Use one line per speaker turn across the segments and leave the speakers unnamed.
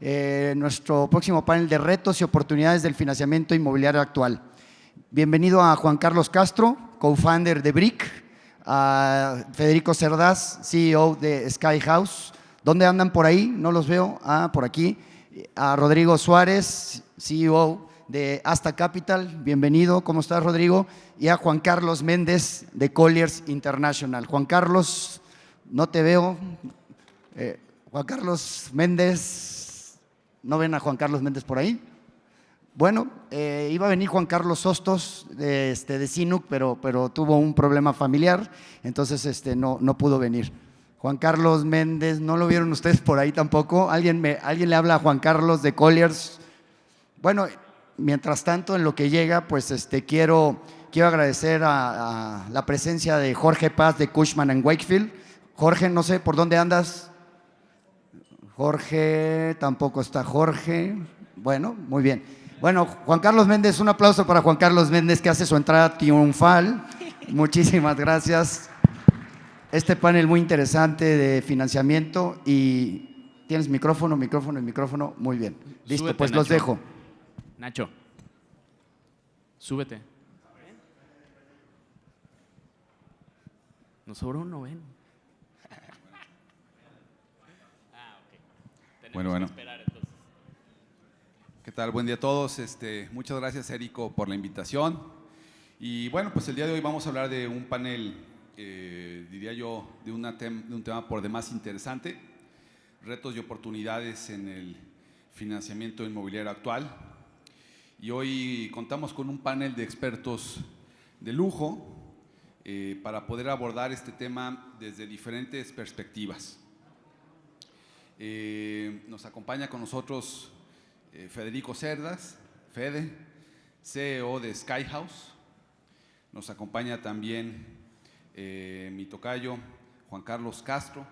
nuestro próximo panel de retos y oportunidades del financiamiento inmobiliario actual. Bienvenido a Juan Carlos Castro, co-founder de Brick, a Federico Cerdás, CEO de Sky House. ¿Dónde andan por ahí? No los veo. Por aquí. A Rodrigo Suárez, CEO de Asta Capital. Bienvenido. ¿Cómo estás, Rodrigo? Y a Juan Carlos Méndez de Colliers International. Juan Carlos, no te veo. Juan Carlos Méndez, ¿no ven a Juan Carlos Méndez por ahí? Bueno, iba a venir Juan Carlos Hostos de CNUC, pero tuvo un problema familiar, entonces no pudo venir. Juan Carlos Méndez, ¿no lo vieron ustedes por ahí tampoco? ¿Alguien le habla a Juan Carlos de Colliers? Bueno, mientras tanto, en lo que llega, pues quiero agradecer a la presencia de Jorge Paz de Cushman & Wakefield. Jorge, no sé por dónde andas. Jorge, tampoco está Jorge. Bueno, muy bien. Bueno, Juan Carlos Méndez, un aplauso para Juan Carlos Méndez, que hace su entrada triunfal. Muchísimas gracias. Este panel muy interesante de financiamiento. Y tienes micrófono. Muy bien. Listo,
Súbete,
pues
Nacho.
los dejo.
Nacho, súbete. Nos sobra uno, ven.
Bueno.
Que esperar, entonces.
¿Qué tal? Buen día a todos. Muchas gracias, Érico, por la invitación. Y bueno, pues el día de hoy vamos a hablar de un panel, diría yo, de un tema por demás interesante, retos y oportunidades en el financiamiento inmobiliario actual. Y hoy contamos con un panel de expertos de lujo para poder abordar este tema desde diferentes perspectivas. Nos acompaña con nosotros Federico Cerdás, Fede, CEO de Sky House. Nos acompaña también mi tocayo Juan Carlos Castro,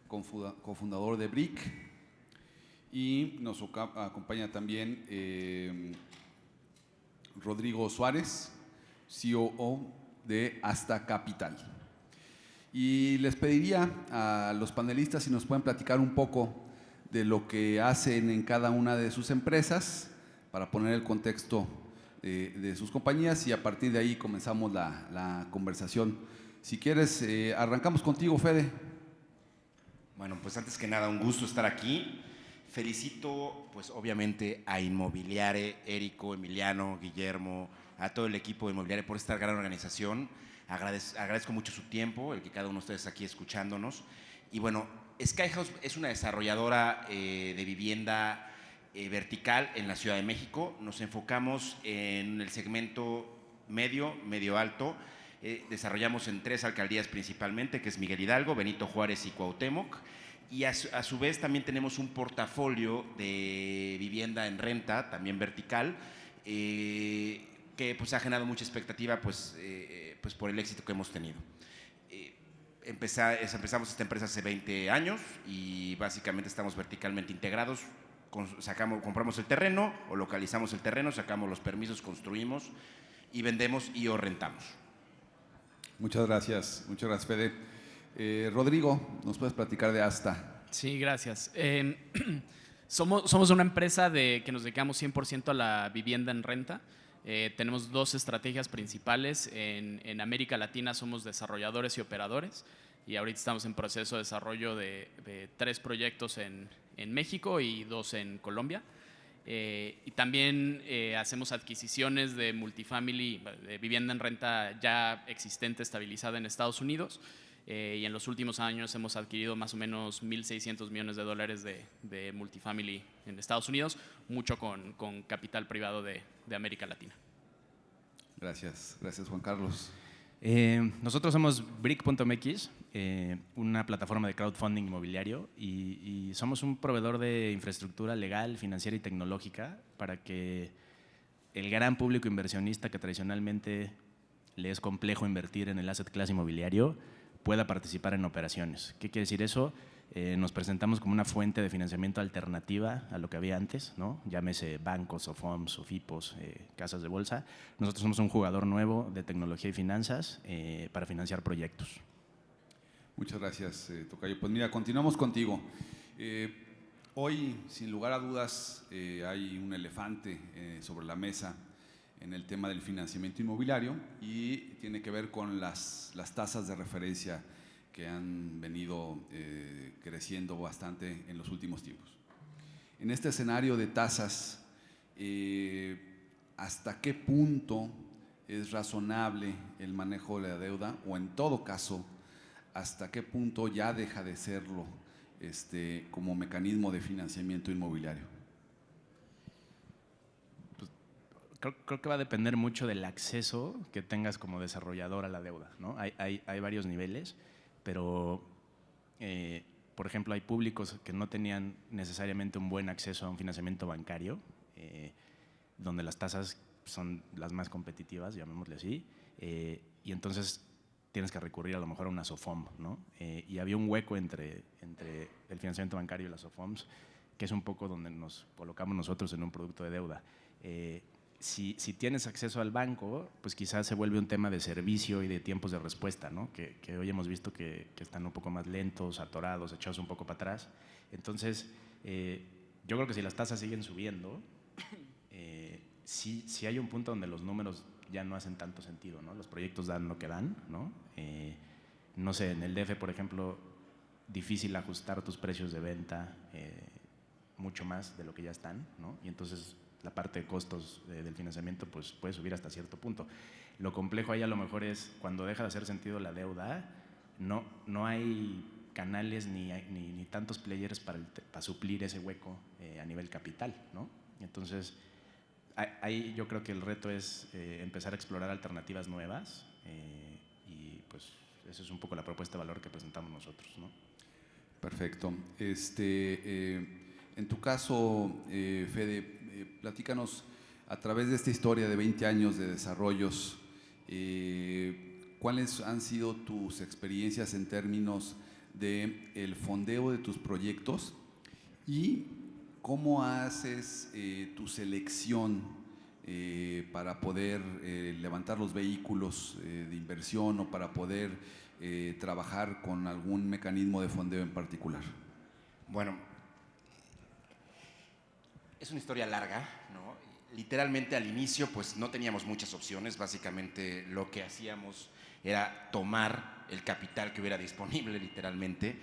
cofundador de Brick. Y nos acompaña también Rodrigo Suárez, CEO de Asta Capital. Y les pediría a los panelistas si nos pueden platicar un poco de lo que hacen en cada una de sus empresas para poner el contexto de sus compañías, y a partir de ahí comenzamos la conversación. Si quieres, arrancamos contigo, Fede.
Bueno, pues antes que nada, un gusto estar aquí. Felicito, pues obviamente, a Inmobiliare, Érico, Emiliano, Guillermo, a todo el equipo de Inmobiliare por esta gran organización. Agradezco mucho su tiempo, el que cada uno de ustedes aquí escuchándonos. Y bueno, Sky House es una desarrolladora de vivienda vertical en la Ciudad de México. Nos enfocamos en el segmento medio alto. Desarrollamos en 3 alcaldías principalmente, que es Miguel Hidalgo, Benito Juárez y Cuauhtémoc. Y a su vez también tenemos un portafolio de vivienda en renta, también vertical, que pues ha generado mucha expectativa pues por el éxito que hemos tenido. Empezamos esta empresa hace 20 años y básicamente estamos verticalmente integrados. Compramos el terreno o localizamos el terreno, sacamos los permisos, construimos y vendemos y o rentamos.
Muchas gracias, Fede. Rodrigo, ¿nos puedes platicar de Asta?
Sí, gracias. Somos una empresa que nos dedicamos 100% a la vivienda en renta. Tenemos 2 estrategias principales. En América Latina somos desarrolladores y operadores, y ahorita estamos en proceso de desarrollo de 3 proyectos en México y 2 en Colombia. Y también hacemos adquisiciones de multifamily, de vivienda en renta ya existente, estabilizada en Estados Unidos. Y en los últimos años hemos adquirido más o menos $1,600 millones de multifamily en Estados Unidos, mucho con capital privado de América Latina.
Gracias, Juan Carlos.
Nosotros somos Brick.mx, una plataforma de crowdfunding inmobiliario, y somos un proveedor de infraestructura legal, financiera y tecnológica para que el gran público inversionista que tradicionalmente le es complejo invertir en el asset class inmobiliario pueda participar en operaciones. ¿Qué quiere decir eso? Nos presentamos como una fuente de financiamiento alternativa a lo que había antes, ¿no? Llámese bancos o fondos o FIPOS, casas de bolsa. Nosotros somos un jugador nuevo de tecnología y finanzas para financiar proyectos.
Muchas gracias, tocayo. Pues mira, continuamos contigo. hoy, sin lugar a dudas, hay un elefante sobre la mesa en el tema del financiamiento inmobiliario y tiene que ver con las tasas de referencia que han venido creciendo bastante en los últimos tiempos. En este escenario de tasas, ¿hasta qué punto es razonable el manejo de la deuda? O en todo caso, ¿hasta qué punto ya deja de serlo como mecanismo de financiamiento inmobiliario?
Creo que va a depender mucho del acceso que tengas como desarrollador a la deuda, ¿no? Hay varios niveles, pero, por ejemplo, hay públicos que no tenían necesariamente un buen acceso a un financiamiento bancario, donde las tasas son las más competitivas, llamémosle así, y entonces tienes que recurrir a lo mejor a una SOFOM, ¿no? Y había un hueco entre el financiamiento bancario y las SOFOMs, que es un poco donde nos colocamos nosotros en un producto de deuda. Si tienes acceso al banco, pues quizás se vuelve un tema de servicio y de tiempos de respuesta, ¿no? Que hoy hemos visto que están un poco más lentos, atorados, echados un poco para atrás. Entonces, yo creo que si las tasas siguen subiendo, sí hay un punto donde los números ya no hacen tanto sentido, ¿no? Los proyectos dan lo que dan, ¿no? No sé, en el DF, por ejemplo, difícil ajustar tus precios de venta mucho más de lo que ya están, ¿no? Y entonces la parte de costos del financiamiento pues puede subir hasta cierto punto. Lo complejo ahí a lo mejor es cuando deja de hacer sentido la deuda, no hay canales ni tantos players para suplir ese hueco a nivel capital, ¿no? Entonces, ahí yo creo que el reto es empezar a explorar alternativas nuevas y pues eso es un poco la propuesta de valor que presentamos nosotros, ¿no?
Perfecto. En tu caso, Fede, platícanos a través de esta historia de 20 años de desarrollos, ¿cuáles han sido tus experiencias en términos del fondeo de tus proyectos y cómo haces tu selección para poder levantar los vehículos de inversión o para poder trabajar con algún mecanismo de fondeo en particular?
Bueno, es una historia larga, ¿no? Literalmente al inicio pues no teníamos muchas opciones, básicamente lo que hacíamos era tomar el capital que hubiera disponible literalmente.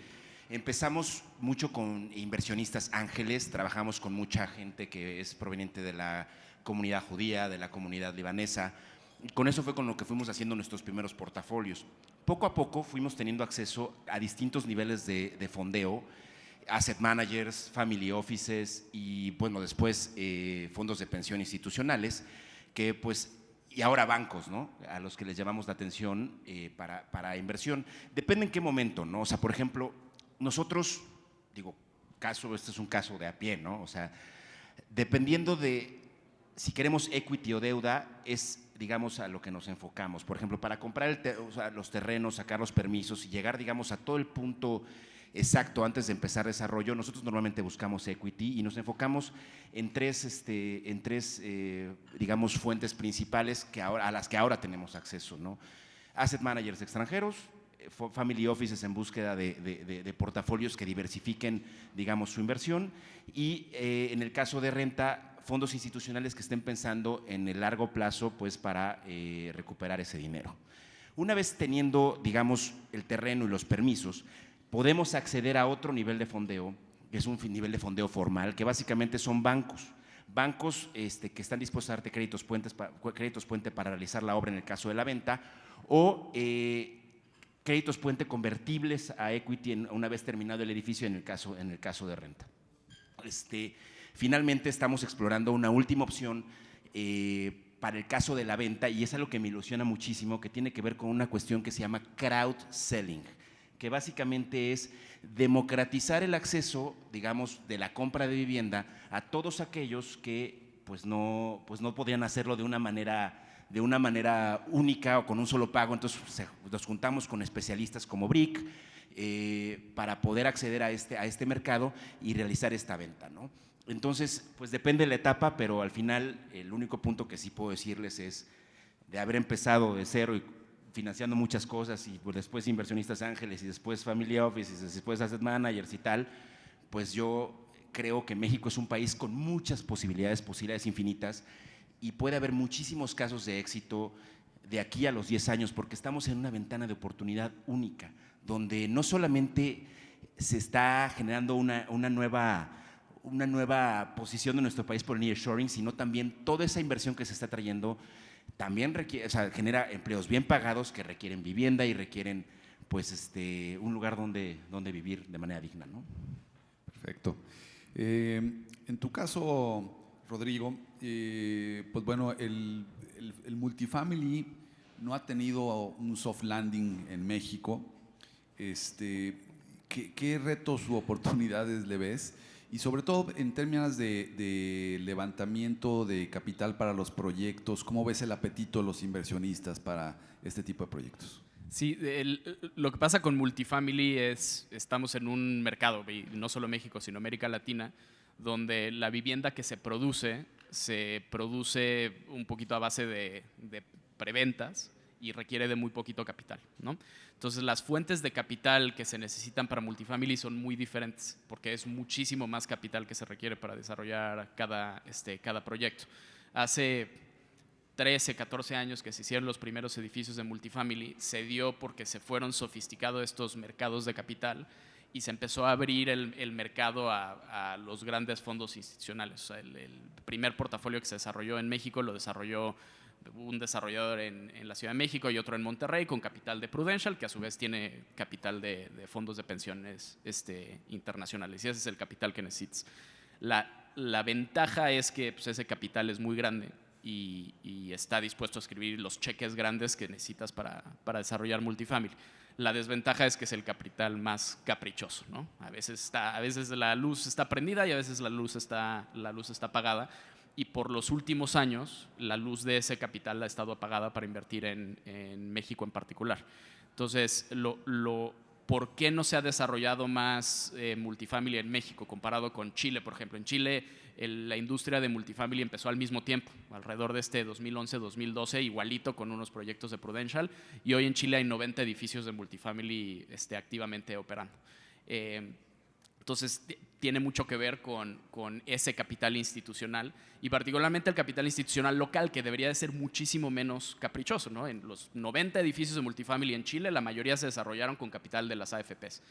Empezamos mucho con inversionistas ángeles, trabajamos con mucha gente que es proveniente de la comunidad judía, de la comunidad libanesa. Con eso fue con lo que fuimos haciendo nuestros primeros portafolios. Poco a poco fuimos teniendo acceso a distintos niveles de fondeo, asset managers, family offices y bueno, después fondos de pensión institucionales que pues, y ahora bancos, ¿no? A los que les llamamos la atención para inversión. Depende en qué momento, ¿no? O sea, por ejemplo, nosotros, este es un caso de a pie, ¿no? O sea, dependiendo de si queremos equity o deuda, es, digamos, a lo que nos enfocamos. Por ejemplo, para comprar los terrenos, sacar los permisos y llegar, digamos, a todo el punto exacto antes de empezar desarrollo, nosotros normalmente buscamos equity y nos enfocamos en tres digamos, fuentes principales a las que ahora tenemos acceso, ¿no? Asset managers extranjeros, family offices en búsqueda de portafolios que diversifiquen, digamos, su inversión y en el caso de renta, fondos institucionales que estén pensando en el largo plazo pues para recuperar ese dinero. Una vez teniendo, digamos, el terreno y los permisos, podemos acceder a otro nivel de fondeo, que es un nivel de fondeo formal, que básicamente son bancos que están dispuestos a darte créditos puente para realizar la obra en el caso de la venta o créditos puente convertibles a equity una vez terminado el edificio en el caso de renta. Finalmente estamos explorando una última opción para el caso de la venta y es algo que me ilusiona muchísimo, que tiene que ver con una cuestión que se llama crowd selling, que básicamente es democratizar el acceso, digamos, de la compra de vivienda a todos aquellos que pues no podían hacerlo de una manera única o con un solo pago. Entonces nos juntamos con especialistas como Brick para poder acceder a este mercado y realizar esta venta, ¿no? Entonces, pues depende de la etapa, pero al final el único punto que sí puedo decirles es de haber empezado de cero y financiando muchas cosas y pues después inversionistas ángeles y después family offices y después asset managers y tal, pues yo creo que México es un país con muchas posibilidades infinitas, y puede haber muchísimos casos de éxito de aquí a los 10 años, porque estamos en una ventana de oportunidad única, donde no solamente se está generando una nueva posición de nuestro país por el nearshoring, sino también toda esa inversión que se está trayendo también requiere, o sea, genera empleos bien pagados que requieren vivienda y requieren pues, un lugar donde vivir de manera digna, ¿no?
Perfecto. En tu caso, Rodrigo, pues bueno, el multifamily no ha tenido un soft landing en México. ¿Qué retos u oportunidades le ves? Y sobre todo en términos de levantamiento de capital para los proyectos, ¿cómo ves el apetito de los inversionistas para este tipo de proyectos?
Sí, lo que pasa con multifamily es, estamos en un mercado, y no solo México, sino América Latina, donde la vivienda que se produce un poquito a base de preventas y requiere de muy poquito capital, ¿no? Entonces, las fuentes de capital que se necesitan para multifamily son muy diferentes, porque es muchísimo más capital que se requiere para desarrollar cada proyecto. Hace 13, 14 años que se hicieron los primeros edificios de multifamily, se dio porque se fueron sofisticando estos mercados de capital y se empezó a abrir el mercado a los grandes fondos institucionales. O sea, el primer portafolio que se desarrolló en México lo desarrolló un desarrollador en la Ciudad de México y otro en Monterrey con capital de Prudential, que a su vez tiene capital de fondos de pensiones internacionales, y ese es el capital que necesitas. La ventaja es que pues, ese capital es muy grande y está dispuesto a escribir los cheques grandes que necesitas para desarrollar multifamily. La desventaja es que es el capital más caprichoso, ¿no? A veces la luz está prendida y a veces la luz está apagada. Y por los últimos años, la luz de ese capital ha estado apagada para invertir en México en particular. Entonces, ¿por qué no se ha desarrollado más multifamily en México comparado con Chile, por ejemplo? En Chile, la industria de multifamily empezó al mismo tiempo, alrededor de 2011-2012, igualito con unos proyectos de Prudential, y hoy en Chile hay 90 edificios de multifamily activamente operando. Entonces, tiene mucho que ver con ese capital institucional y particularmente el capital institucional local, que debería de ser muchísimo menos caprichoso, ¿no? En los 90 edificios de multifamily en Chile, la mayoría se desarrollaron con capital de las AFPs.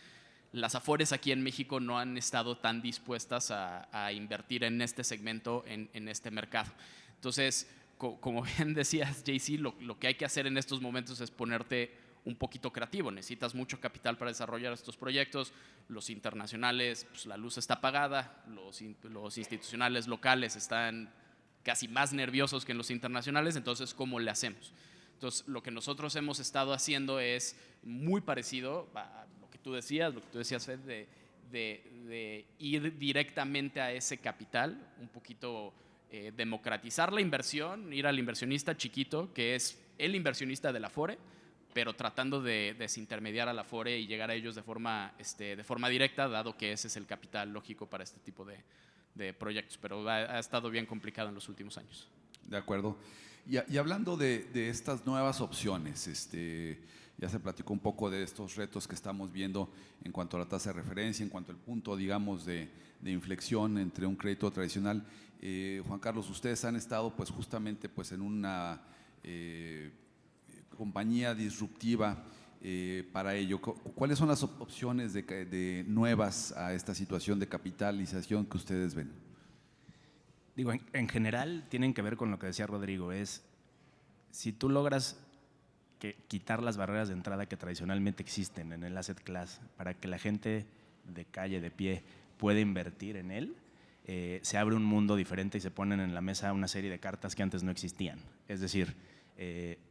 Las Afores aquí en México no han estado tan dispuestas a invertir en este segmento, en este mercado. Entonces, como bien decías, JC, lo que hay que hacer en estos momentos es ponerte un poquito creativo. Necesitas mucho capital para desarrollar estos proyectos. Los internacionales, pues la luz está apagada, los institucionales locales están casi más nerviosos que en los internacionales, entonces, ¿cómo le hacemos? Entonces, lo que nosotros hemos estado haciendo es muy parecido a lo que tú decías, Fed, de ir directamente a ese capital, un poquito democratizar la inversión, ir al inversionista chiquito, que es el inversionista de la Afore, pero tratando de desintermediar a la Afore y llegar a ellos de forma directa, dado que ese es el capital lógico para este tipo de proyectos. Pero ha estado bien complicado en los últimos años.
De acuerdo. Y hablando de estas nuevas opciones, ya se platicó un poco de estos retos que estamos viendo en cuanto a la tasa de referencia, en cuanto al punto, digamos, de inflexión entre un crédito tradicional. Juan Carlos, ustedes han estado pues justamente pues en una compañía disruptiva para ello. ¿Cuáles son las opciones de nuevas a esta situación de capitalización que ustedes ven?
Digo, en general tienen que ver con lo que decía Rodrigo, es si tú logras quitar las barreras de entrada que tradicionalmente existen en el asset class para que la gente de calle, de pie, pueda invertir en él, se abre un mundo diferente y se ponen en la mesa una serie de cartas que antes no existían. Es decir,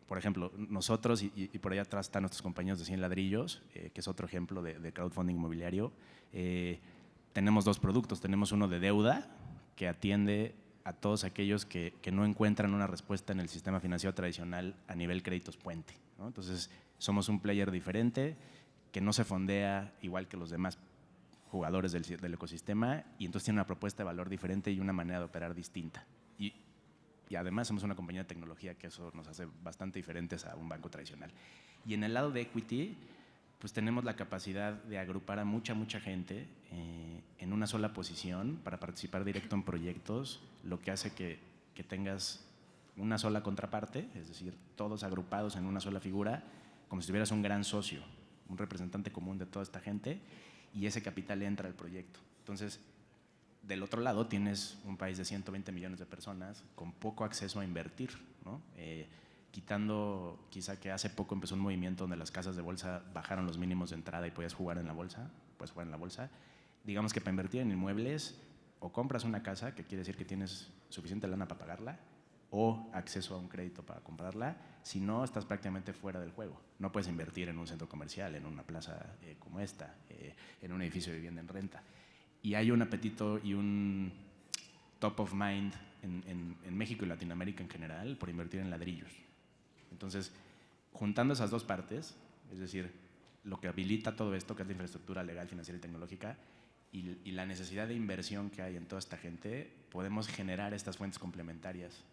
por ejemplo, nosotros, y por allá atrás están nuestros compañeros de 100 ladrillos, que es otro ejemplo de crowdfunding inmobiliario, tenemos dos productos. Tenemos uno de deuda, que atiende a todos aquellos que no encuentran una respuesta en el sistema financiero tradicional a nivel créditos puente, ¿no? Entonces, somos un player diferente, que no se fondea igual que los demás jugadores del ecosistema, y entonces tiene una propuesta de valor diferente y una manera de operar distinta. Y además somos una compañía de tecnología, que eso nos hace bastante diferentes a un banco tradicional. Y en el lado de equity, pues tenemos la capacidad de agrupar a mucha gente en una sola posición para participar directo en proyectos, lo que hace que tengas una sola contraparte, es decir, todos agrupados en una sola figura, como si tuvieras un gran socio, un representante común de toda esta gente, y ese capital entra al proyecto. Entonces, del otro lado tienes un país de 120 millones de personas con poco acceso a invertir, ¿no? Quitando quizá que hace poco empezó un movimiento donde las casas de bolsa bajaron los mínimos de entrada y podías jugar en la bolsa, digamos que para invertir en inmuebles o compras una casa, que quiere decir que tienes suficiente lana para pagarla, o acceso a un crédito para comprarla, si no, estás prácticamente fuera del juego. No puedes invertir en un centro comercial, en una plaza como esta, en un edificio de vivienda en renta. Y hay un apetito y un top of mind en México y Latinoamérica en general por invertir en ladrillos. Entonces, juntando esas dos partes, es decir, lo que habilita todo esto, que es la infraestructura legal, financiera y tecnológica, y la necesidad de inversión que hay en toda esta gente, podemos generar estas fuentes complementarias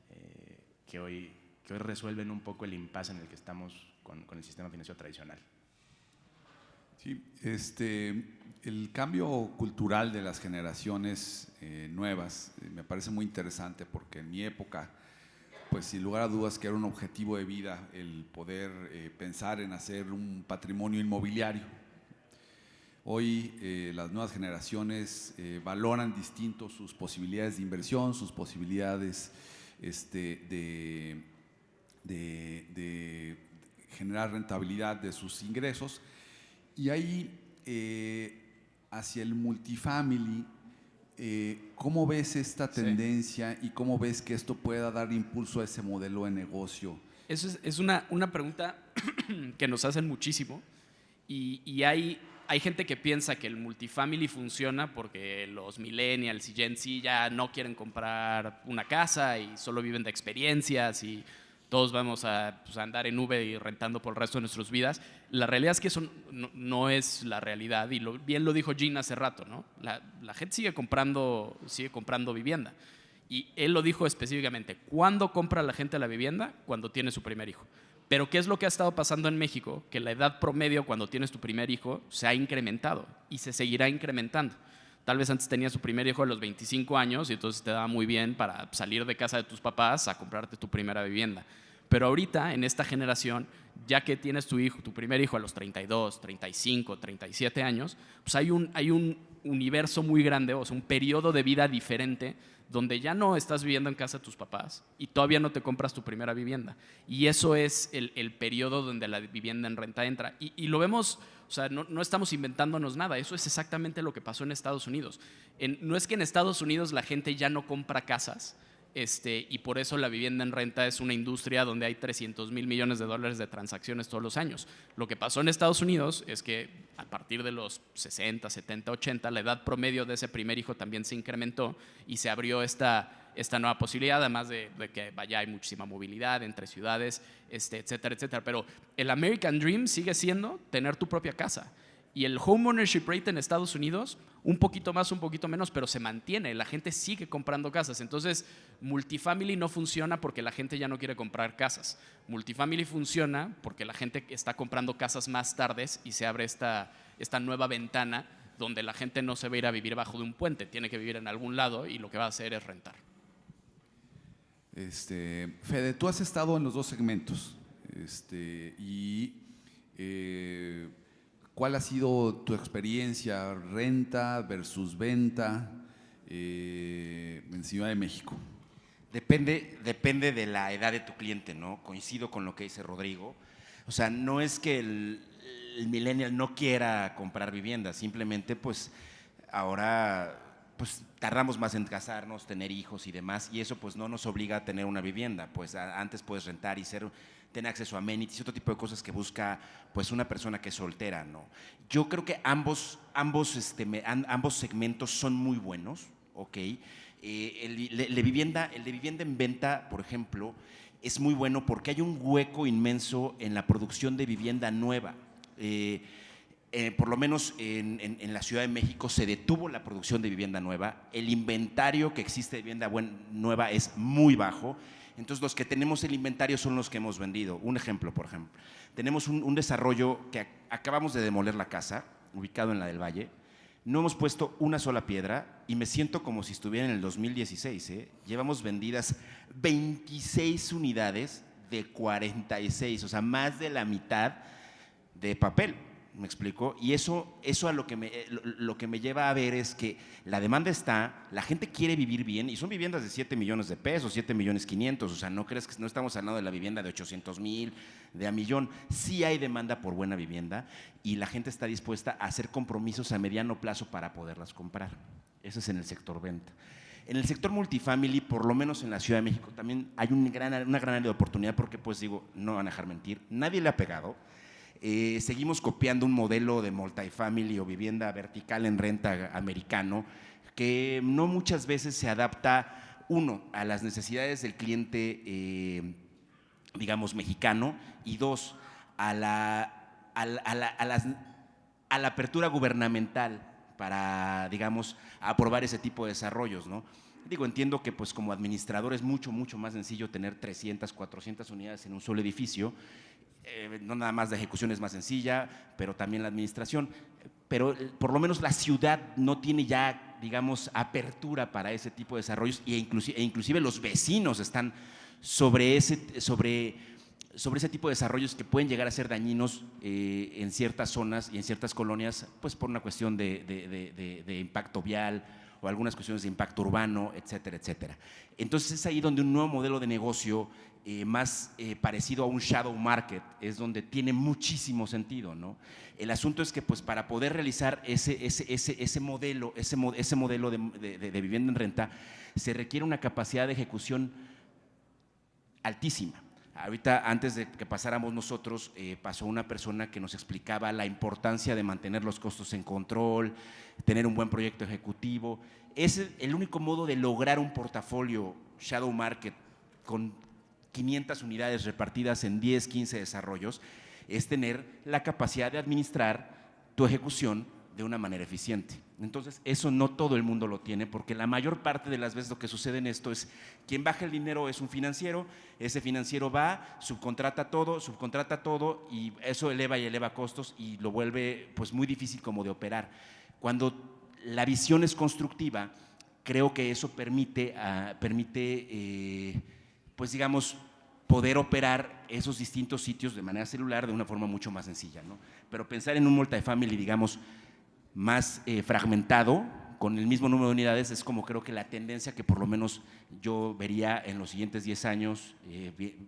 que hoy resuelven un poco el impasse en el que estamos con el sistema financiero tradicional.
Sí, el cambio cultural de las generaciones nuevas me parece muy interesante, porque en mi época, pues sin lugar a dudas que era un objetivo de vida el poder pensar en hacer un patrimonio inmobiliario. Hoy las nuevas generaciones valoran distinto sus posibilidades de inversión, sus posibilidades de generar rentabilidad de sus ingresos, y ahí hacia el multifamily, ¿cómo ves esta tendencia y cómo ves que esto pueda dar impulso a ese modelo de negocio?
Eso es una pregunta que nos hacen muchísimo, y hay gente que piensa que el multifamily funciona porque los millennials y Gen Z ya no quieren comprar una casa y solo viven de experiencias y todos vamos a andar en Uber y rentando por el resto de nuestras vidas. La realidad es que eso no es la realidad, y bien lo dijo Gene hace rato, ¿no? La gente sigue comprando vivienda, y él lo dijo específicamente. ¿Cuándo compra la gente la vivienda? Cuando tiene su primer hijo. Pero ¿qué es lo que ha estado pasando en México? Que la edad promedio cuando tienes tu primer hijo se ha incrementado y se seguirá incrementando. Tal vez antes tenías tu primer hijo a los 25 años y entonces te daba muy bien para salir de casa de tus papás a comprarte tu primera vivienda. Pero ahorita, en esta generación, ya que tienes tu primer hijo a los 32, 35, 37 años, pues hay un universo muy grande, o sea, un periodo de vida diferente donde ya no estás viviendo en casa de tus papás y todavía no te compras tu primera vivienda. Y eso es el periodo donde la vivienda en renta entra. Y lo vemos, o sea, no estamos inventándonos nada, eso es exactamente lo que pasó en Estados Unidos. No es que en Estados Unidos la gente ya no compra casas, y por eso la vivienda en renta es una industria donde hay 300,000 millones de dólares de transacciones todos los años. Lo que pasó en Estados Unidos es que a partir de los 60, 70, 80, la edad promedio de ese primer hijo también se incrementó y se abrió esta nueva posibilidad, además de que hay muchísima movilidad entre ciudades, etcétera, etcétera. Pero el American Dream sigue siendo tener tu propia casa. Y el home ownership rate en Estados Unidos, un poquito más, un poquito menos, pero se mantiene. La gente sigue comprando casas. Entonces, multifamily no funciona porque la gente ya no quiere comprar casas. Multifamily funciona porque la gente está comprando casas más tardes y se abre esta nueva ventana donde la gente no se va a ir a vivir bajo de un puente. Tiene que vivir en algún lado y lo que va a hacer es rentar.
Fede, tú has estado en los dos segmentos. ¿Cuál ha sido tu experiencia, renta versus venta en Ciudad de México?
Depende de la edad de tu cliente, ¿no? Coincido con lo que dice Rodrigo. O sea, no es que el millennial no quiera comprar vivienda, simplemente pues ahora pues tardamos más en casarnos, tener hijos y demás, y eso pues no nos obliga a tener una vivienda. Pues antes puedes rentar y tener acceso a amenities, otro tipo de cosas que busca pues una persona que es soltera, ¿no? Yo creo que ambos segmentos son muy buenos, ¿ok? El de vivienda en venta, por ejemplo, es muy bueno porque hay un hueco inmenso en la producción de vivienda nueva. Por lo menos en la Ciudad de México se detuvo la producción de vivienda nueva. El inventario que existe de vivienda nueva es muy bajo. Entonces, los que tenemos el inventario son los que hemos vendido. Un ejemplo, por ejemplo. Tenemos un desarrollo que acabamos de demoler la casa, ubicado en la del Valle. No hemos puesto una sola piedra y me siento como si estuviera en el 2016. Llevamos vendidas 26 unidades de 46, o sea, más de la mitad de papel. ¿Me explico? Y eso a lo que me lleva a ver es que la demanda está, la gente quiere vivir bien y son viviendas de 7 millones de pesos, 7 millones 500, o sea, no crees que no estamos hablando de la vivienda de 800,000, de a millón. Sí hay demanda por buena vivienda y la gente está dispuesta a hacer compromisos a mediano plazo para poderlas comprar. Eso es en el sector venta. En el sector multifamily, por lo menos en la Ciudad de México, también hay una gran área de oportunidad porque, pues digo, no van a dejar mentir, nadie le ha pegado. Seguimos copiando un modelo de multifamily o vivienda vertical en renta americano que no muchas veces se adapta, uno, a las necesidades del cliente, digamos, mexicano, y dos, a la apertura gubernamental para, digamos, aprobar ese tipo de desarrollos, ¿no? Digo, entiendo que pues como administrador es mucho más sencillo tener 300, 400 unidades en un solo edificio. No nada más la ejecución es más sencilla, pero también la administración. Pero por lo menos la ciudad no tiene ya, digamos, apertura para ese tipo de desarrollos e inclusive los vecinos están sobre ese tipo de desarrollos que pueden llegar a ser dañinos en ciertas zonas y en ciertas colonias, pues por una cuestión de impacto vial o algunas cuestiones de impacto urbano, etcétera, etcétera. Entonces es ahí donde un nuevo modelo de negocio más parecido a un shadow market es donde tiene muchísimo sentido, ¿no? El asunto es que pues para poder realizar ese modelo de vivienda en renta se requiere una capacidad de ejecución altísima. Ahorita, antes de que pasáramos nosotros, pasó una persona que nos explicaba la importancia de mantener los costos en control, tener un buen proyecto ejecutivo. Es el único modo de lograr un portafolio shadow market con 500 unidades repartidas en 10, 15 desarrollos, es tener la capacidad de administrar tu ejecución de una manera eficiente. Entonces, eso no todo el mundo lo tiene, porque la mayor parte de las veces lo que sucede en esto es quien baja el dinero es un financiero, ese financiero va, subcontrata todo y eso eleva costos y lo vuelve pues muy difícil como de operar. Cuando la visión es constructiva, creo que eso permite pues digamos, poder operar esos distintos sitios de manera celular de una forma mucho más sencilla, ¿no? Pero pensar en un multifamily, digamos, más fragmentado, con el mismo número de unidades, es como creo que la tendencia que por lo menos yo vería en los siguientes 10 años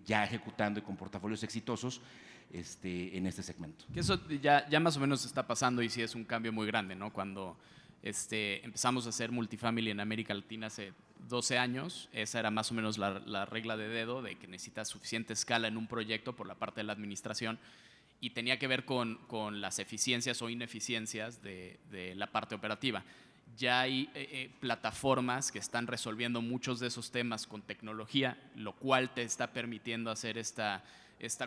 ya ejecutando y con portafolios exitosos en este segmento.
Que eso ya más o menos está pasando y sí es un cambio muy grande, ¿no? Cuando empezamos a hacer multifamily en América Latina hace 12 años, esa era más o menos la regla de dedo de que necesitas suficiente escala en un proyecto por la parte de la administración y tenía que ver con las eficiencias o ineficiencias de la parte operativa. Ya hay plataformas que están resolviendo muchos de esos temas con tecnología, lo cual te está permitiendo hacer esta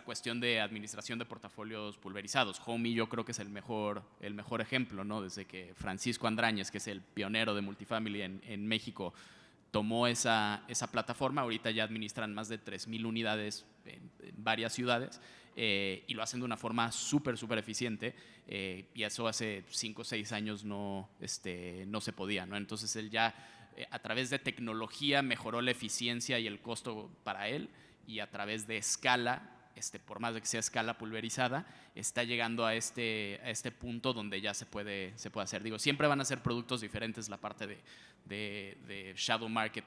cuestión de administración de portafolios pulverizados. Homey yo creo que es el mejor ejemplo, ¿no? Desde que Francisco Andrañez, que es el pionero de multifamily en México, tomó esa plataforma, ahorita ya administran más de 3,000 unidades en varias ciudades y lo hacen de una forma súper eficiente y eso hace 5 o 6 años no se podía, ¿no? Entonces él ya a través de tecnología mejoró la eficiencia y el costo para él y a través de escala, por más de que sea escala pulverizada, está llegando a este punto donde ya se puede hacer. Digo, siempre van a ser productos diferentes la parte de shadow market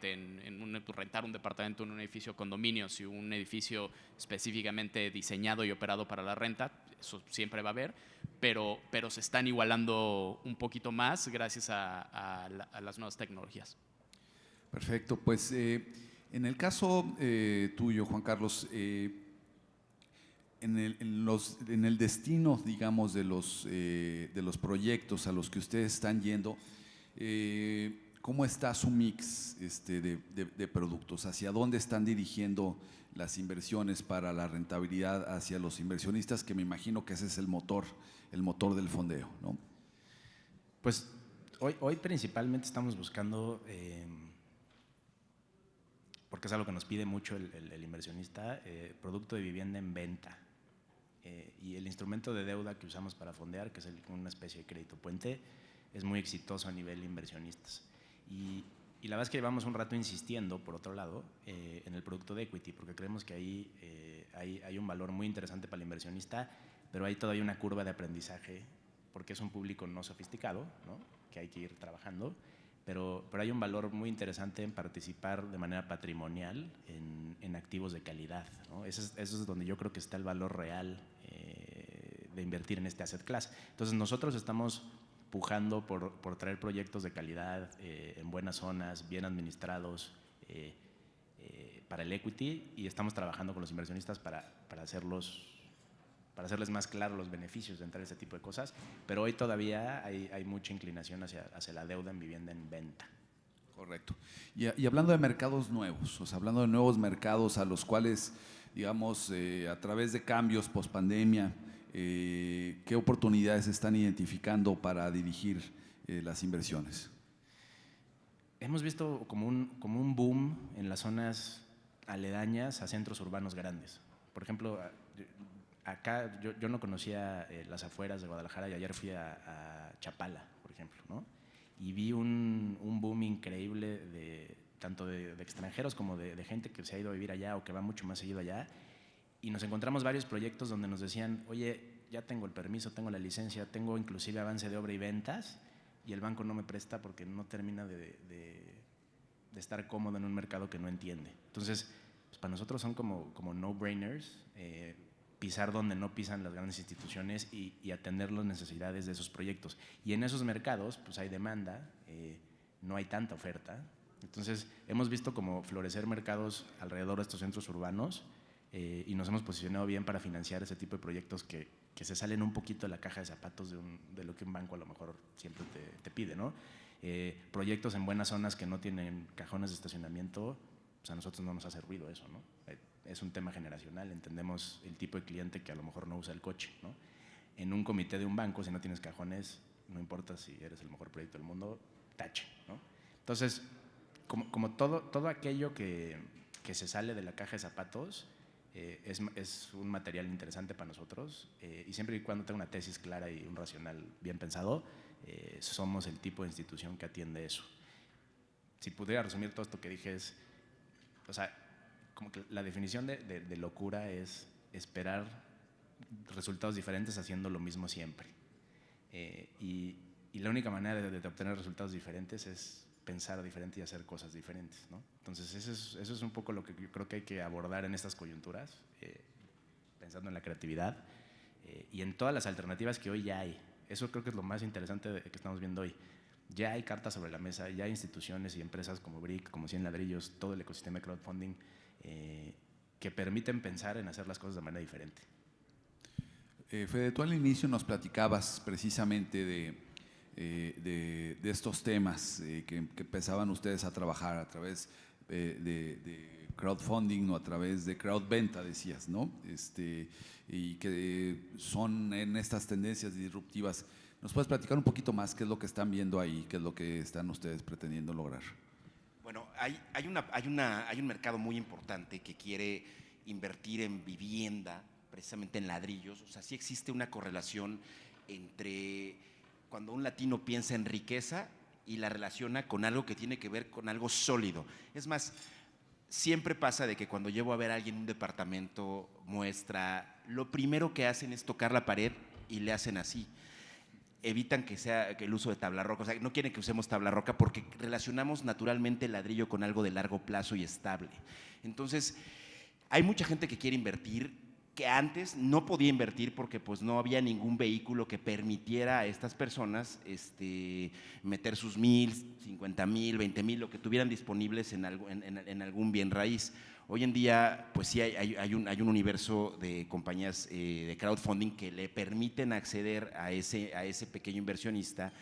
rentar un departamento en un edificio condominios y un edificio específicamente diseñado y operado para la renta, eso siempre va a haber, pero se están igualando un poquito más gracias a las nuevas tecnologías.
Perfecto, pues en el caso tuyo, Juan Carlos, en el destino, digamos, de los proyectos a los que ustedes están yendo, ¿cómo está su mix de productos? ¿Hacia dónde están dirigiendo las inversiones para la rentabilidad hacia los inversionistas? Que me imagino que ese es el motor del fondeo, ¿no?
Pues hoy principalmente estamos buscando, porque es algo que nos pide mucho el inversionista, producto de vivienda en venta. y el instrumento de deuda que usamos para fondear, que es una especie de crédito puente, es muy exitoso a nivel inversionistas. Y la verdad es que llevamos un rato insistiendo, por otro lado, en el producto de equity, porque creemos que ahí hay un valor muy interesante para el inversionista, pero hay todavía una curva de aprendizaje, porque es un público no sofisticado, ¿no?, que hay que ir trabajando, pero hay un valor muy interesante en participar de manera patrimonial en activos de calidad, ¿no? Eso es donde yo creo que está el valor real de invertir en este asset class. Entonces nosotros estamos pujando por traer proyectos de calidad en buenas zonas, bien administrados para el equity, y estamos trabajando con los inversionistas para hacerles más claros los beneficios de entrar a este tipo de cosas, pero hoy todavía hay mucha inclinación hacia la deuda en vivienda en venta.
Correcto. Y hablando de mercados nuevos, o sea, hablando de nuevos mercados a los cuales, digamos, a través de cambios post-pandemia, ¿qué oportunidades están identificando para dirigir las inversiones?
Hemos visto como un boom en las zonas aledañas a centros urbanos grandes. Por ejemplo, acá yo no conocía las afueras de Guadalajara, y ayer fui a Chapala, por ejemplo, ¿no? Y vi un boom increíble tanto de extranjeros como de gente que se ha ido a vivir allá o que va mucho más seguido allá. Y nos encontramos varios proyectos donde nos decían, oye, ya tengo el permiso, tengo la licencia, tengo inclusive avance de obra y ventas, y el banco no me presta porque no termina de estar cómodo en un mercado que no entiende. Entonces, pues para nosotros son como no-brainers, pisar donde no pisan las grandes instituciones y atender las necesidades de esos proyectos. Y en esos mercados pues hay demanda, no hay tanta oferta. Entonces hemos visto como florecer mercados alrededor de estos centros urbanos, y nos hemos posicionado bien para financiar ese tipo de proyectos que se salen un poquito de la caja de zapatos de lo que un banco a lo mejor siempre te pide, ¿no? Proyectos en buenas zonas que no tienen cajones de estacionamiento, pues a nosotros no nos hace ruido eso, ¿no? Es un tema generacional, entendemos el tipo de cliente que a lo mejor no usa el coche, ¿no? En un comité de un banco, si no tienes cajones, no importa si eres el mejor proyecto del mundo, tache, ¿no? Entonces, como todo aquello que se sale de la caja de zapatos, es un material interesante para nosotros, y siempre y cuando tenga una tesis clara y un racional bien pensado, somos el tipo de institución que atiende eso. Si pudiera resumir todo esto que dije o sea, como que la definición de locura es esperar resultados diferentes haciendo lo mismo siempre. Y la única manera de obtener resultados diferentes es pensar diferente y hacer cosas diferentes, ¿no? Entonces eso es un poco lo que yo creo que hay que abordar en estas coyunturas, pensando en la creatividad y en todas las alternativas que hoy ya hay. Eso creo que es lo más interesante que estamos viendo hoy. Ya hay cartas sobre la mesa, ya hay instituciones y empresas como Brick, como 100 Ladrillos, todo el ecosistema de crowdfunding que permiten pensar en hacer las cosas de manera diferente.
Fede, tú al inicio nos platicabas precisamente de estos temas que empezaban ustedes a trabajar a través de crowdfunding o a través de crowdventa, decías, ¿no? Y que son en estas tendencias disruptivas. ¿Nos puedes platicar un poquito más qué es lo que están viendo ahí, qué es lo que están ustedes pretendiendo lograr?
Bueno, hay un mercado muy importante que quiere invertir en vivienda, precisamente en ladrillos. O sea, sí existe una correlación entre cuando un latino piensa en riqueza y la relaciona con algo que tiene que ver con algo sólido. Es más, siempre pasa de que cuando llevo a ver a alguien un departamento, muestra, lo primero que hacen es tocar la pared y le hacen así. Evitan que el uso de tabla roca, o sea, no quieren que usemos tabla roca porque relacionamos naturalmente el ladrillo con algo de largo plazo y estable. Entonces, hay mucha gente que quiere invertir, que antes no podía invertir porque pues no había ningún vehículo que permitiera a estas personas meter sus 1,000, 50,000, 20,000, lo que tuvieran disponibles en algún bien raíz. Hoy en día, pues sí hay un universo de compañías de crowdfunding que le permiten acceder a ese pequeño inversionista,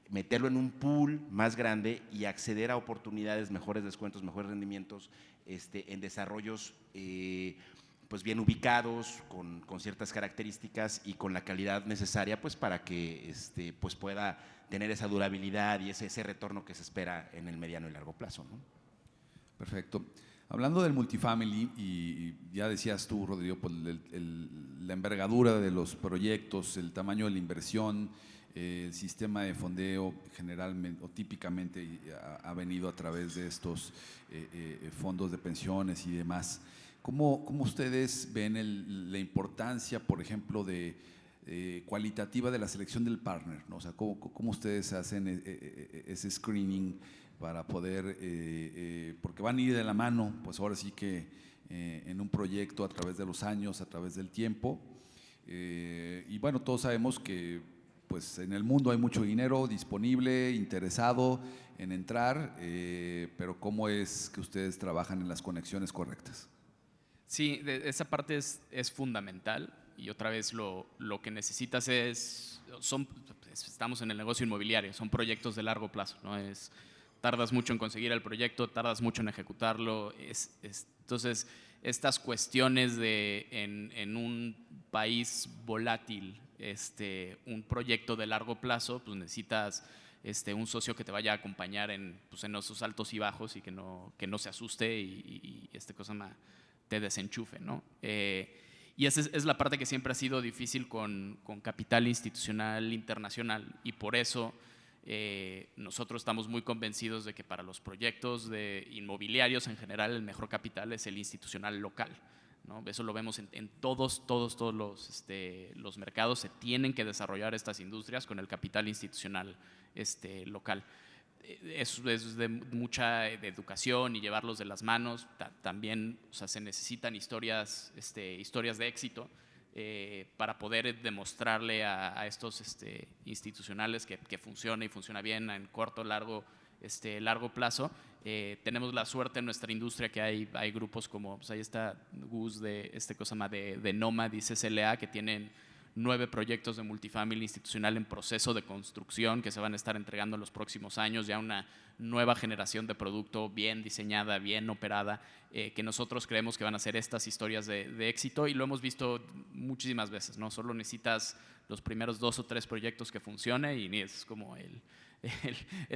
meterlo en un pool más grande y acceder a oportunidades, mejores descuentos, mejores rendimientos en desarrollos pues bien ubicados, con ciertas características y con la calidad necesaria pues para que pues pueda tener esa durabilidad y ese retorno que se espera en el mediano y largo plazo, ¿no?
Perfecto. Hablando del multifamily, y ya decías tú, Rodrigo, pues la envergadura de los proyectos, el tamaño de la inversión, el sistema de fondeo generalmente o típicamente ha venido a través de estos fondos de pensiones y demás. ¿Cómo ustedes ven la importancia, por ejemplo, cualitativa de la selección del partner, ¿no? O sea, ¿cómo ustedes hacen ese screening para poder, porque van a ir de la mano, pues ahora sí que en un proyecto a través de los años, a través del tiempo? Y bueno, todos sabemos que pues en el mundo hay mucho dinero disponible, interesado en entrar, pero ¿cómo es que ustedes trabajan en las conexiones correctas?
Sí, esa parte es fundamental, y otra vez lo que necesitas estamos en el negocio inmobiliario, son proyectos de largo plazo, ¿no? Tardas mucho en conseguir el proyecto, tardas mucho en ejecutarlo, entonces estas cuestiones en un país volátil, un proyecto de largo plazo, pues necesitas un socio que te vaya a acompañar en esos altos y bajos, y que no se asuste y te desenchufe, ¿no? Y esa es la parte que siempre ha sido difícil con capital institucional internacional, y por eso nosotros estamos muy convencidos de que para los proyectos de inmobiliarios en general el mejor capital es el institucional local, ¿no? Eso lo vemos en todos los mercados. Se tienen que desarrollar estas industrias con el capital institucional local. Eso es de mucha educación y llevarlos de las manos. También, o sea, se necesitan historias de éxito para poder demostrarle a estos institucionales que funciona y funciona bien en corto, largo plazo. Tenemos la suerte en nuestra industria que hay grupos como, pues ahí está Gus de Nomad y CCLA, que tienen 9 proyectos de multifamily institucional en proceso de construcción que se van a estar entregando en los próximos años, ya una nueva generación de producto bien diseñada, bien operada, que nosotros creemos que van a ser estas historias de éxito, y lo hemos visto muchísimas veces, ¿no? Solo necesitas los primeros 2 o 3 proyectos que funcione, y es como el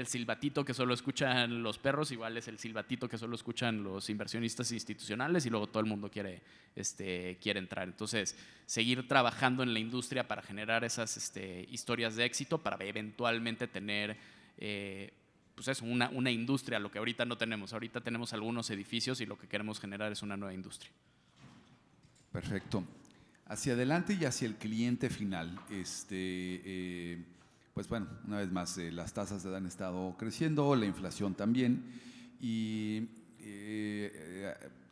silbatito que solo escuchan los perros, igual es el silbatito que solo escuchan los inversionistas institucionales, y luego todo el mundo quiere entrar. Entonces, seguir trabajando en la industria para generar esas historias de éxito, para eventualmente tener una industria, lo que ahorita no tenemos. Ahorita tenemos algunos edificios, y lo que queremos generar es una nueva industria.
Perfecto. Hacia adelante y hacia el cliente final, pues bueno, una vez más, las tasas han estado creciendo, la inflación también, y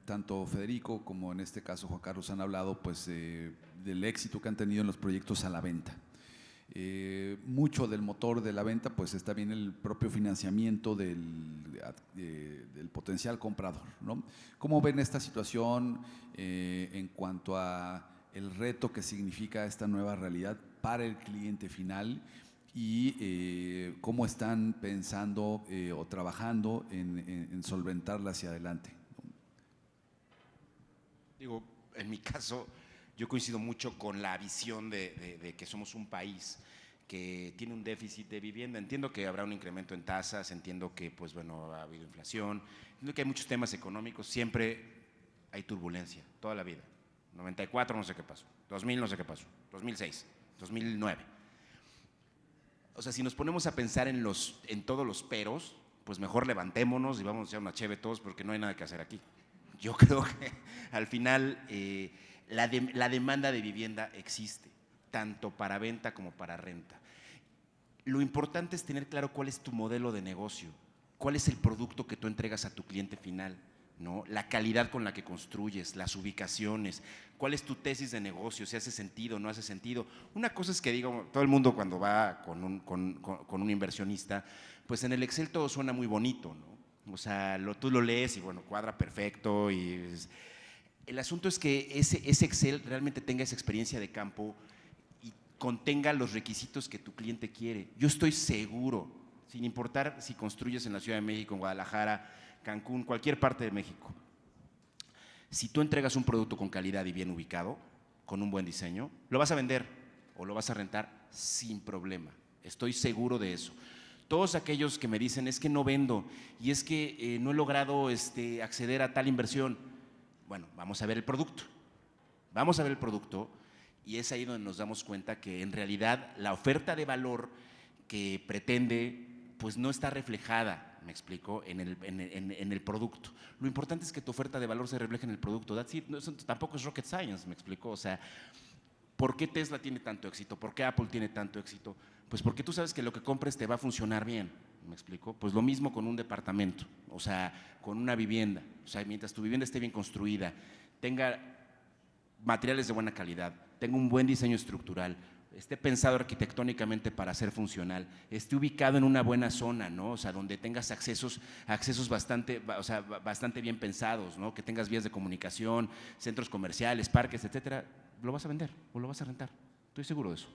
tanto Federico como en este caso Juan Carlos han hablado pues del éxito que han tenido en los proyectos a la venta. Mucho del motor de la venta pues está bien el propio financiamiento del potencial comprador, ¿no? ¿Cómo ven esta situación en cuanto a el reto que significa esta nueva realidad para el cliente final? Y cómo están pensando o trabajando en solventarla hacia adelante.
Digo, en mi caso, yo coincido mucho con la visión de que somos un país que tiene un déficit de vivienda. Entiendo que habrá un incremento en tasas, entiendo que pues, bueno, ha habido inflación, entiendo que hay muchos temas económicos, siempre hay turbulencia, toda la vida. 94 no sé qué pasó, 2000 no sé qué pasó, 2006, 2009. O sea, si nos ponemos a pensar en todos los peros, pues mejor levantémonos y vamos a echar una cheve todos, porque no hay nada que hacer aquí. Yo creo que al final la demanda de vivienda existe, tanto para venta como para renta. Lo importante es tener claro cuál es tu modelo de negocio, cuál es el producto que tú entregas a tu cliente final, ¿no? La calidad con la que construyes, las ubicaciones, cuál es tu tesis de negocio, si hace sentido o no hace sentido. Una cosa es que digo, todo el mundo cuando va con un inversionista, pues en el Excel todo suena muy bonito, ¿no? O sea, tú lo lees y bueno, cuadra perfecto. El asunto es que ese Excel realmente tenga esa experiencia de campo y contenga los requisitos que tu cliente quiere. Yo estoy seguro, sin importar si construyes en la Ciudad de México, en Guadalajara, Cancún, cualquier parte de México, si tú entregas un producto con calidad y bien ubicado, con un buen diseño, lo vas a vender o lo vas a rentar sin problema. Estoy seguro de eso. Todos aquellos que me dicen, es que no vendo y es que no he logrado acceder a tal inversión. Bueno, vamos a ver el producto. Vamos a ver el producto y es ahí donde nos damos cuenta que en realidad la oferta de valor que pretende pues no está reflejada, me explico, en el producto. Lo importante es que tu oferta de valor se refleje en el producto. That's it. No, eso tampoco es rocket science, me explico. O sea, ¿por qué Tesla tiene tanto éxito? ¿Por qué Apple tiene tanto éxito? Pues porque tú sabes que lo que compres te va a funcionar bien, ¿me explico? Pues lo mismo con un departamento, o sea, con una vivienda. O sea, mientras tu vivienda esté bien construida, tenga materiales de buena calidad, tenga un buen diseño estructural, esté pensado arquitectónicamente para ser funcional, esté ubicado en una buena zona, ¿no? O sea, donde tengas accesos bastante bien pensados, ¿no? Que tengas vías de comunicación, centros comerciales, parques, etcétera, lo vas a vender o lo vas a rentar. Estoy seguro de eso.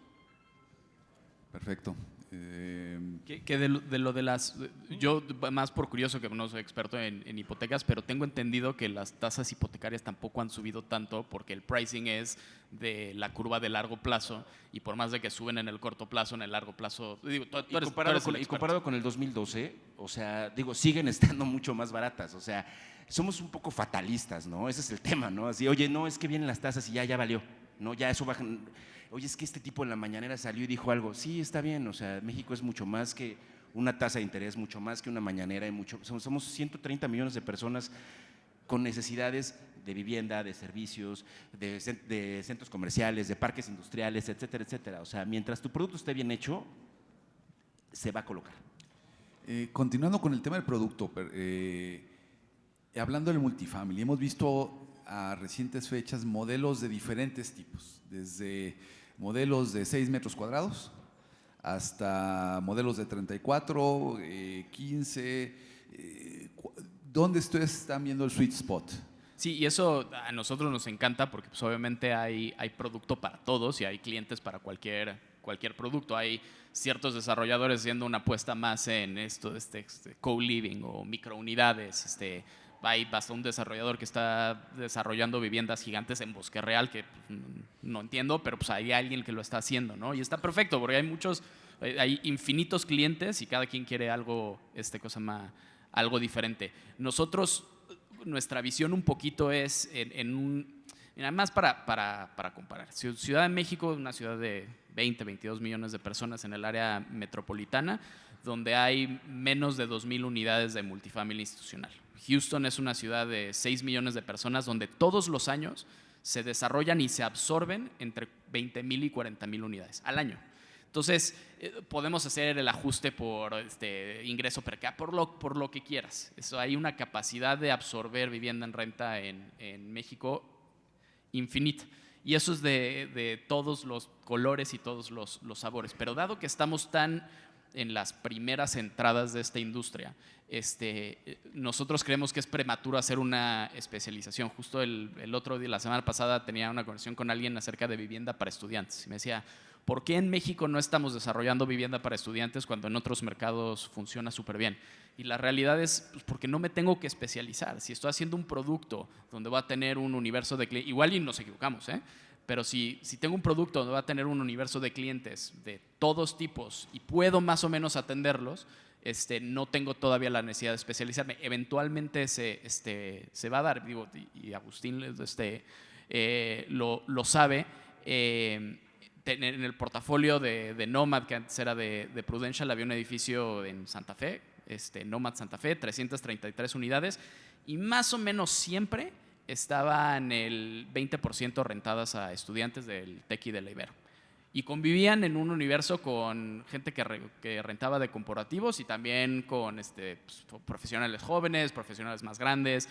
Perfecto.
Que de lo de las… Yo, más por curioso, que no soy experto en hipotecas, pero tengo entendido que las tasas hipotecarias tampoco han subido tanto porque el pricing es de la curva de largo plazo y por más de que suben en el corto plazo, en el largo plazo… Digo,
comparado con el 2012, o sea, digo, siguen estando mucho más baratas, o sea, somos un poco fatalistas, ¿no? Ese es el tema, ¿no? Así, oye, no, es que vienen las tasas y ya valió, ¿no? Ya eso baja… Oye, es que este tipo en la mañanera salió y dijo algo. Sí, está bien, o sea, México es mucho más que una tasa de interés, mucho más que una mañanera. Somos 130 millones de personas con necesidades de vivienda, de servicios, de centros comerciales, de parques industriales, etcétera, etcétera. O sea, mientras tu producto esté bien hecho, se va a colocar.
Continuando con el tema del producto, hablando del multifamily, hemos visto a recientes fechas modelos de diferentes tipos, desde modelos de 6 metros cuadrados hasta modelos de 34, 15. ¿Dónde ustedes están viendo el sweet spot?
Sí, y eso a nosotros nos encanta porque pues, obviamente hay producto para todos y hay clientes para cualquier producto. Hay ciertos desarrolladores haciendo una apuesta más en esto, co-living o microunidades. Hay hasta un desarrollador que está desarrollando viviendas gigantes en Bosque Real, que pues, no entiendo, pero pues hay alguien que lo está haciendo, ¿no? Y está perfecto, porque hay infinitos clientes y cada quien quiere algo, algo diferente. Nosotros, nuestra visión un poquito es además para comparar. Ciudad de México es una ciudad de 20, 22 millones de personas en el área metropolitana, donde hay menos de 2,000 unidades de multifamily institucional. Houston es una ciudad de 6 millones de personas donde todos los años se desarrollan y se absorben entre 20,000 y 40,000 unidades al año. Entonces, podemos hacer el ajuste por ingreso per cápita, por lo que quieras. Hay una capacidad de absorber vivienda en renta en México infinita. Y eso es de todos los colores y todos los sabores. Pero dado que estamos tan en las primeras entradas de esta industria, nosotros creemos que es prematuro hacer una especialización. Justo el otro día, la semana pasada, tenía una conversación con alguien acerca de vivienda para estudiantes. Y me decía, ¿por qué en México no estamos desarrollando vivienda para estudiantes cuando en otros mercados funciona súper bien? Y la realidad es pues, porque no me tengo que especializar. Si estoy haciendo un producto donde voy a tener un universo de clientes, igual y nos equivocamos, pero si tengo un producto donde va a tener un universo de clientes de todos tipos y puedo más o menos atenderlos, no tengo todavía la necesidad de especializarme. Eventualmente se va a dar, digo, y Agustín lo sabe. En el portafolio de Nomad, que antes era de Prudential, había un edificio en Santa Fe, Nomad Santa Fe, 333 unidades, y más o menos siempre estaban el 20% rentadas a estudiantes del TEC y de la Ibero. Y convivían en un universo con gente que rentaba de corporativos y también con pues, profesionales jóvenes, profesionales más grandes,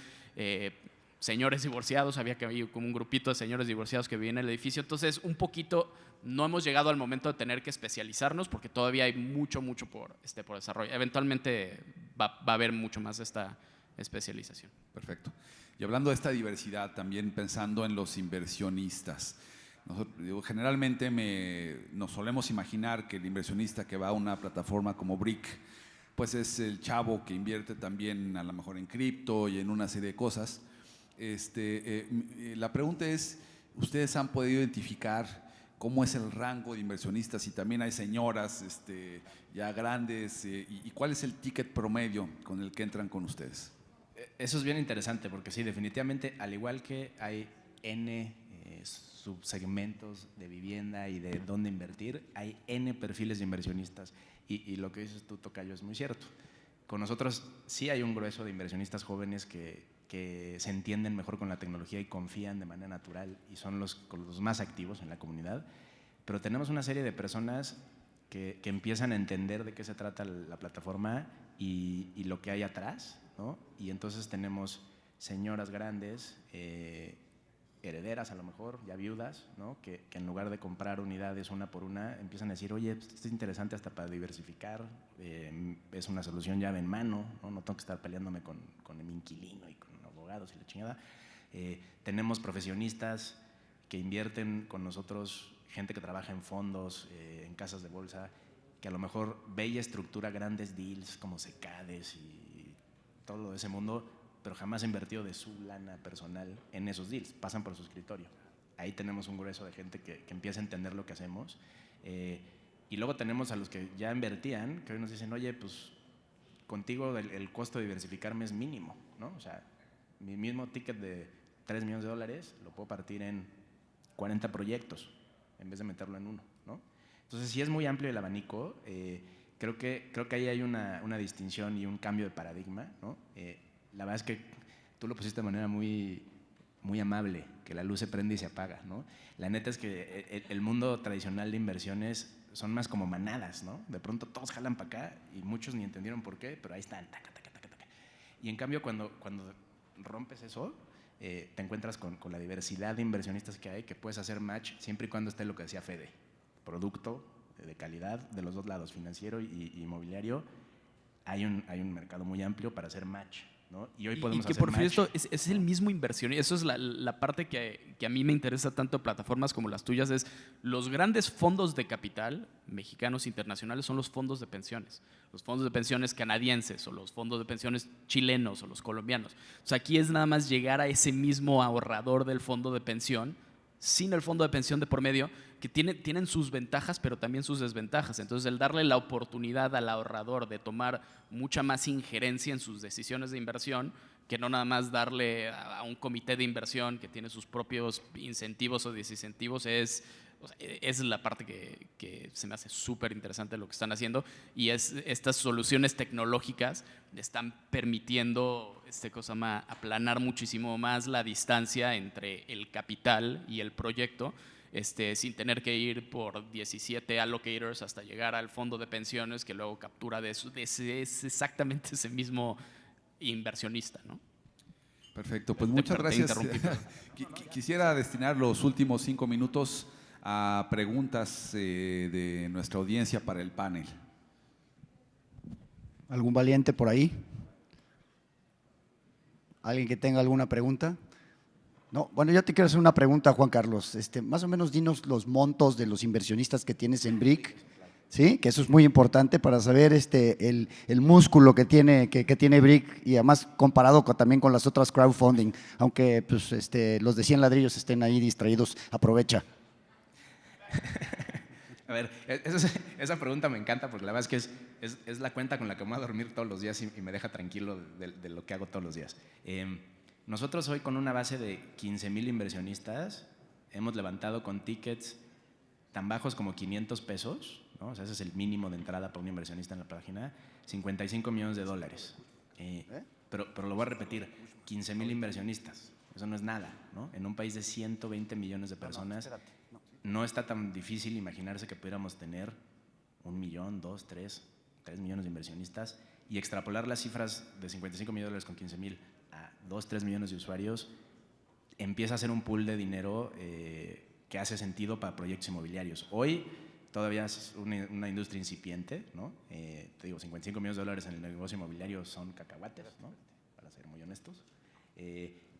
señores divorciados. Había como un grupito de señores divorciados que vivían en el edificio. Entonces, un poquito no hemos llegado al momento de tener que especializarnos porque todavía hay mucho por desarrollo. Eventualmente va a haber mucho más esta especialización.
Perfecto. Y hablando de esta diversidad, también pensando en los inversionistas. Generalmente nos solemos imaginar que el inversionista que va a una plataforma como Brick, pues es el chavo que invierte también a lo mejor en cripto y en una serie de cosas. La pregunta es, ¿ustedes han podido identificar ¿Cómo es el rango de inversionistas? Si también hay señoras ya grandes, y cuál es el ticket promedio con el que entran con ustedes.
Eso es bien interesante porque sí, definitivamente, al igual que hay N subsegmentos de vivienda y de dónde invertir, hay N perfiles de inversionistas. Y lo que dices tú, Tocayo, es muy cierto. Con nosotros sí hay un grueso de inversionistas jóvenes que se entienden mejor con la tecnología y confían de manera natural y son los más activos en la comunidad, pero tenemos una serie de personas que empiezan a entender de qué se trata la plataforma y lo que hay atrás, ¿no? Y entonces tenemos señoras grandes, herederas a lo mejor, ya viudas, ¿no? que en lugar de comprar unidades una por una, empiezan a decir, oye, esto es interesante hasta para diversificar, es una solución llave en mano, no tengo que estar peleándome con mi inquilino y con abogados y la chingada. Tenemos profesionistas que invierten con nosotros, gente que trabaja en fondos, en casas de bolsa, que a lo mejor ve y estructura grandes deals como Secades y todo ese mundo, pero jamás ha invertido de su lana personal en esos deals, pasan por su escritorio. Ahí tenemos un grueso de gente que empieza a entender lo que hacemos. Y luego tenemos a los que ya invertían, que hoy nos dicen, oye, pues contigo el costo de diversificarme es mínimo, ¿no? O sea, mi mismo ticket de $3 millones lo puedo partir en 40 proyectos en vez de meterlo en uno, ¿no? Entonces, sí es muy amplio el abanico. Creo que ahí hay una distinción y un cambio de paradigma, ¿no? La verdad es que tú lo pusiste de manera muy, muy amable, que la luz se prende y se apaga, ¿no? La neta es que el mundo tradicional de inversiones son más como manadas, ¿no? De pronto todos jalan para acá y muchos ni entendieron por qué, pero ahí están, taca, taca, taca, taca. Y en cambio, cuando rompes eso, te encuentras con la diversidad de inversionistas que hay, que puedes hacer match siempre y cuando esté lo que decía Fede, producto de calidad de los dos lados, financiero y inmobiliario. Hay un mercado muy amplio para hacer match, ¿no? Y hoy podemos
que
hacer
por
match.
cierto es el mismo inversionista. Eso es la parte que a mí me interesa tanto de plataformas como las tuyas, es los grandes fondos de capital mexicanos internacionales son los fondos de pensiones. Los fondos de pensiones canadienses o los fondos de pensiones chilenos o los colombianos. O sea, aquí es nada más llegar a ese mismo ahorrador del fondo de pensión sin el fondo de pensión de por medio, que tienen sus ventajas, pero también sus desventajas. Entonces, el darle la oportunidad al ahorrador de tomar mucha más injerencia en sus decisiones de inversión, que no nada más darle a un comité de inversión que tiene sus propios incentivos o desincentivos, es la parte que se me hace súper interesante lo que están haciendo, y estas soluciones tecnológicas le están permitiendo aplanar muchísimo más la distancia entre el capital y el proyecto, sin tener que ir por 17 allocators hasta llegar al fondo de pensiones que luego captura es exactamente ese mismo inversionista, ¿no?
Perfecto, pues muchas gracias. Quisiera destinar los últimos 5 minutos a preguntas de nuestra audiencia para el panel.
¿Algún valiente por ahí? ¿Alguien que tenga alguna pregunta? No, bueno, yo te quiero hacer una pregunta, Juan Carlos. Más o menos dinos los montos de los inversionistas que tienes en Brick, ¿sí? Que eso es muy importante para saber el músculo que tiene Brick, y además comparado también con las otras crowdfunding, aunque pues, los de 100 ladrillos estén ahí distraídos, aprovecha.
A ver, esa pregunta me encanta porque la verdad es que es la cuenta con la que me voy a dormir todos los días y me deja tranquilo de lo que hago todos los días. Nosotros hoy, con una base de 15,000 inversionistas, hemos levantado con tickets tan bajos como 500 pesos, ¿no? O sea, ese es el mínimo de entrada para un inversionista en la página, $55 millones. Pero lo voy a repetir, 15,000 inversionistas, eso no es nada, ¿no? En un país de 120 millones de personas, no está tan difícil imaginarse que pudiéramos tener 1 millón, 2, 3 millones de inversionistas, y extrapolar las cifras de $55 millones con 15,000 a 2, 3 millones de usuarios, empieza a ser un pool de dinero que hace sentido para proyectos inmobiliarios. Hoy todavía es una industria incipiente, ¿no? Te digo, $55 millones en el negocio inmobiliario son cacahuates, ¿no? Para ser muy honestos.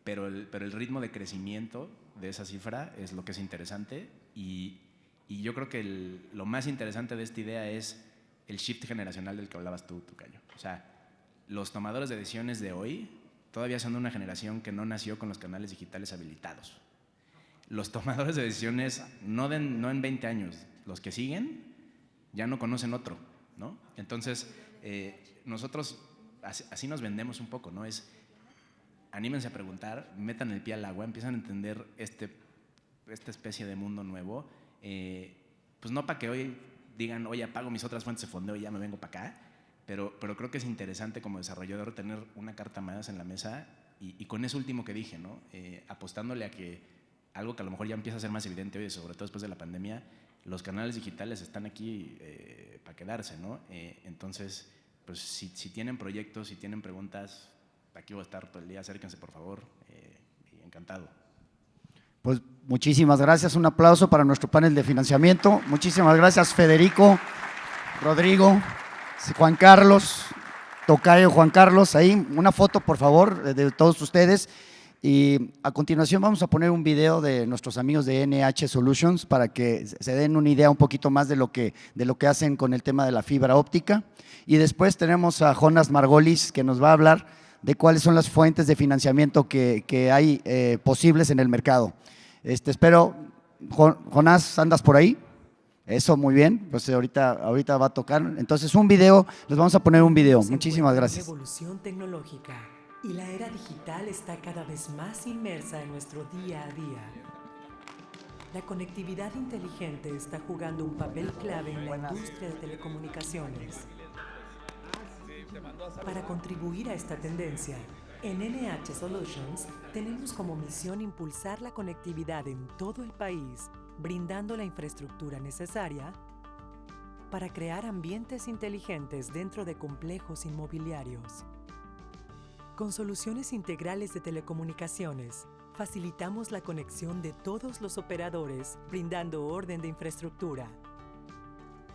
Pero el ritmo de crecimiento de esa cifra es lo que es interesante, y yo creo que lo más interesante de esta idea es el shift generacional del que hablabas tú, Tocayo. O sea, los tomadores de decisiones de hoy todavía son de una generación que no nació con los canales digitales habilitados. los tomadores de decisiones, no en 20 años, los que siguen ya no conocen otro, ¿no? Entonces, nosotros así nos vendemos un poco, ¿no? Anímense a preguntar, metan el pie al agua, empiezan a entender esta especie de mundo nuevo, pues no para que hoy digan, oye, apago mis otras fuentes de fondeo y ya me vengo para acá, pero creo que es interesante como desarrollador tener una carta más en la mesa y con eso último que dije, ¿no? Apostándole a que algo que a lo mejor ya empieza a ser más evidente hoy, sobre todo después de la pandemia, los canales digitales están aquí para quedarse, ¿no? Entonces, pues si tienen proyectos, si tienen preguntas, aquí voy a estar todo el día, acérquense por favor, y encantado.
Pues muchísimas gracias, un aplauso para nuestro panel de financiamiento. Muchísimas gracias Federico, Rodrigo, Juan Carlos, tocayo Juan Carlos, ahí una foto por favor de todos ustedes. Y a continuación vamos a poner un video de nuestros amigos de NH Solutions para que se den una idea un poquito más de lo que hacen con el tema de la fibra óptica. Y después tenemos a Jonas Margolis que nos va a hablar de cuáles son las fuentes de financiamiento que hay posibles en el mercado. Espero, Jonás, ¿andas por ahí? Eso, muy bien, pues ahorita va a tocar. Entonces un video, les vamos a poner un video. Muchísimas gracias.
Revolución tecnológica y la era digital está cada vez más inmersa en nuestro día a día. La conectividad inteligente está jugando un papel clave en la industria de telecomunicaciones. Para contribuir a esta tendencia, en NH Solutions tenemos como misión impulsar la conectividad en todo el país, brindando la infraestructura necesaria para crear ambientes inteligentes dentro de complejos inmobiliarios. Con soluciones integrales de telecomunicaciones, facilitamos la conexión de todos los operadores, brindando orden de infraestructura.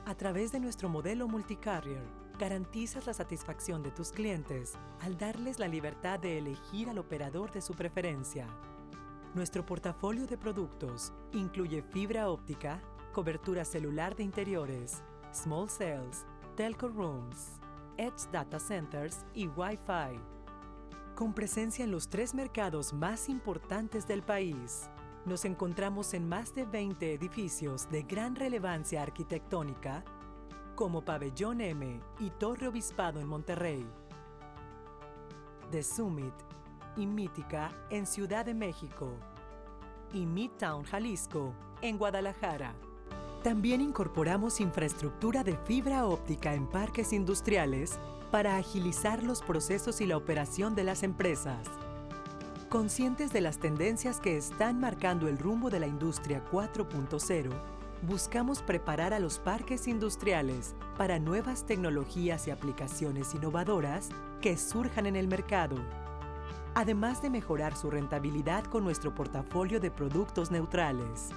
A través de nuestro modelo multicarrier, garantizas la satisfacción de tus clientes al darles la libertad de elegir al operador de su preferencia. Nuestro portafolio de productos incluye fibra óptica, cobertura celular de interiores, small cells, telco rooms, edge data centers y Wi-Fi. Con presencia en los 3 mercados más importantes del país, nos encontramos en más de 20 edificios de gran relevancia arquitectónica, como Pabellón M y Torre Obispado en Monterrey, The Summit y Mítica en Ciudad de México y Midtown Jalisco en Guadalajara. También incorporamos infraestructura de fibra óptica en parques industriales para agilizar los procesos y la operación de las empresas. Conscientes de las tendencias que están marcando el rumbo de la industria 4.0, buscamos preparar a los parques industriales para nuevas tecnologías y aplicaciones innovadoras que surjan en el mercado, además de mejorar su rentabilidad con nuestro portafolio de productos neutrales.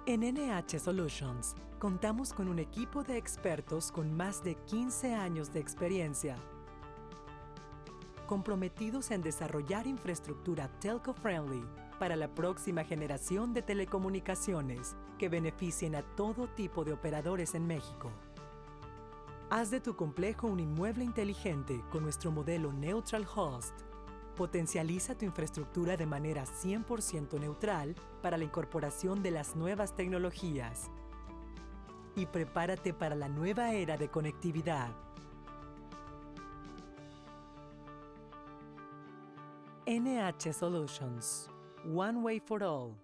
En NH Solutions, contamos con un equipo de expertos con más de 15 años de experiencia, comprometidos en desarrollar infraestructura telco-friendly para la próxima generación de telecomunicaciones que beneficien a todo tipo de operadores en México. Haz de tu complejo un inmueble inteligente con nuestro modelo Neutral Host. Potencializa tu infraestructura de manera 100% neutral para la incorporación de las nuevas tecnologías. Y prepárate para la nueva era de conectividad. NH Solutions. One way for all.